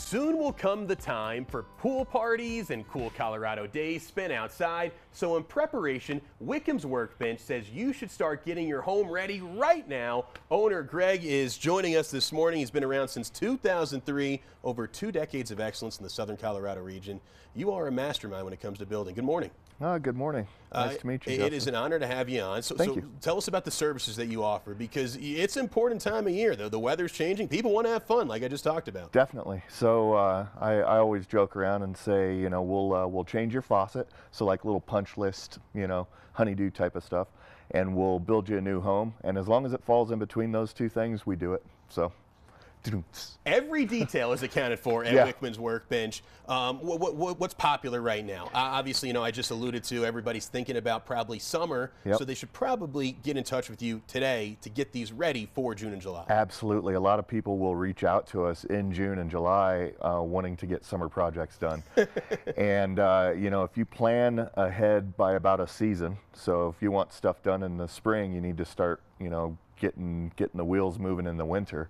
Soon will come the time for pool parties and cool Colorado days spent outside. So in preparation, Wickham's Workbench says you should start getting your home ready right now. Owner Greg is joining us this morning. He's been around since 2003, over 2 decades of excellence in the southern Colorado region. You are a mastermind when it comes to building. Good morning. Good morning. Nice to meet you, Justin. It is an honor to have you on. Thank you. Tell us about the services that you offer, because it's an important time of year, though. The weather's changing. People want to have fun, like I just talked about. Definitely. So I always joke around and say, you know, we'll change your faucet, so like little punch list, you know, honeydew type of stuff, and we'll build you a new home. And as long as it falls in between those two things, we do it. So. Every detail is accounted for at Wickham's Workbench. What's popular right now? Obviously, you know, I just alluded to everybody's thinking about probably summer, so they should probably get in touch with you today to get these ready for June and July. Absolutely. A lot of people will reach out to us in June and July wanting to get summer projects done. And, you know, if you plan ahead by about a season, so if you want stuff done in the spring, you need to start, you know, getting the wheels moving in the winter.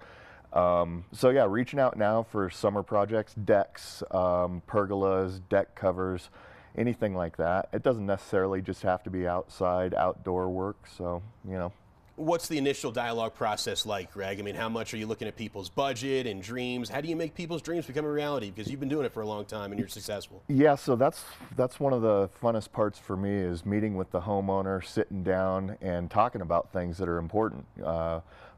So yeah, reaching out now for summer projects, decks, pergolas, deck covers, anything like that. It doesn't necessarily just have to be outside, outdoor work, so, you know. What's the initial dialogue process like, Greg? I mean, how much are you looking at people's budget and dreams? How do you make people's dreams become a reality? Because you've been doing it for a long time and you're successful. Yeah, so that's one of the funnest parts for me, is meeting with the homeowner, sitting down and talking about things that are important,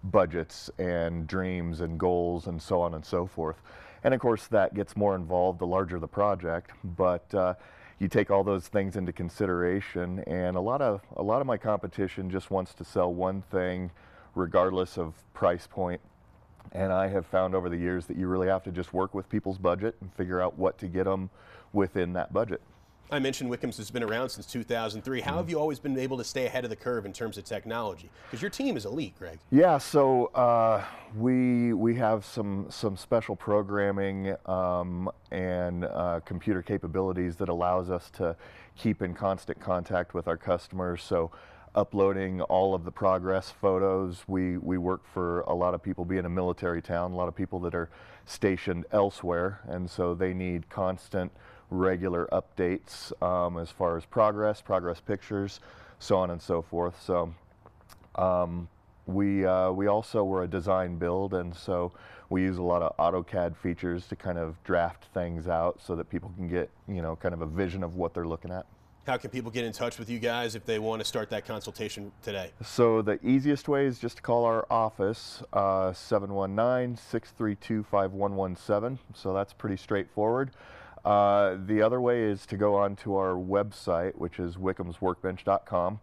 budgets and dreams and goals and so on and so forth. And of course that gets more involved the larger the project, but you take all those things into consideration, and a lot of my competition just wants to sell one thing regardless of price point. And I have found over the years that you really have to just work with people's budget and figure out what to get them within that budget. I mentioned Wickham's has been around since 2003. How have you always been able to stay ahead of the curve in terms of technology? Because your team is elite, Greg. Yeah, so we have some special programming and computer capabilities that allows us to keep in constant contact with our customers. So uploading all of the progress photos. We work for a lot of people being a military town, a lot of people that are stationed elsewhere, and so they need constant regular updates as far as progress pictures, so on and so forth. So we also were a design build, and so we use a lot of AutoCAD features to kind of draft things out so that people can get, you know, kind of a vision of what they're looking at. How can people get in touch with you guys if they want to start that consultation today? So the easiest way is just to call our office, 719-632-5117. So that's pretty straightforward. The other way is to go onto our website, which is wickhamsworkbench.com,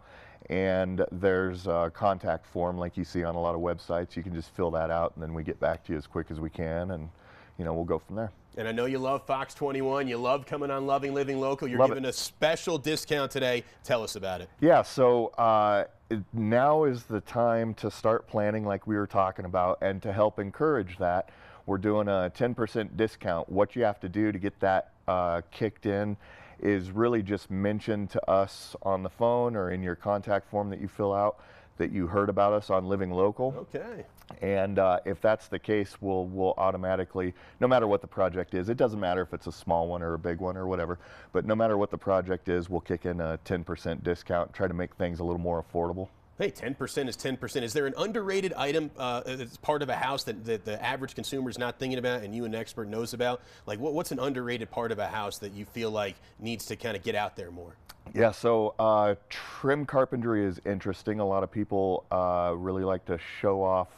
and there's a contact form like you see on a lot of websites. You can just fill that out, and then we get back to you as quick as we can, and you know, we'll go from there. And I know you love Fox 21. You love coming on Loving Living Local. You're giving a special discount today. Tell us about it. Yeah, so now is the time to start planning like we were talking about, and to help encourage that, we're doing a 10% discount. What you have to do to get that kicked in is really just mention to us on the phone or in your contact form that you fill out that you heard about us on Living Local. Okay. And if that's the case, we'll automatically, no matter what the project is, it doesn't matter if it's a small one or a big one or whatever, but no matter what the project is, we'll kick in a 10% discount, try to make things a little more affordable. Hey, 10% is 10%. Is there an underrated item that's part of a house that the average consumer is not thinking about and you, an expert, knows about? Like, what's an underrated part of a house that you feel like needs to kind of get out there more? Yeah, so trim carpentry is interesting. A lot of people really like to show off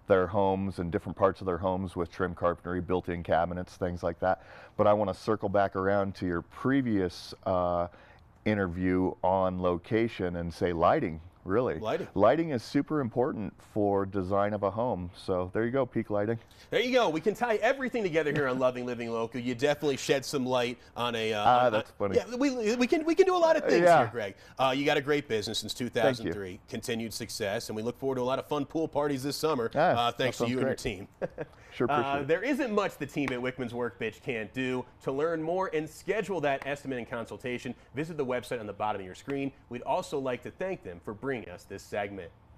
their homes and different parts of their homes with trim carpentry, built-in cabinets, things like that. But I want to circle back around to your previous interview on location and say lighting. Really. Lighting is super important for design of a home. So there you go, peak lighting. There you go. We can tie everything together here on Loving Living Local. You definitely shed some light on a... that's funny. Yeah, we can do a lot of things here, Greg. You got a great business since 2003. Continued success, and we look forward to a lot of fun pool parties this summer. Thanks to you and your team. Sure, appreciate it. There isn't much the team at Wickham's Workbench can't do. To learn more and schedule that estimate and consultation, visit the website on the bottom of your screen. We'd also like to thank them for bringing us this segment.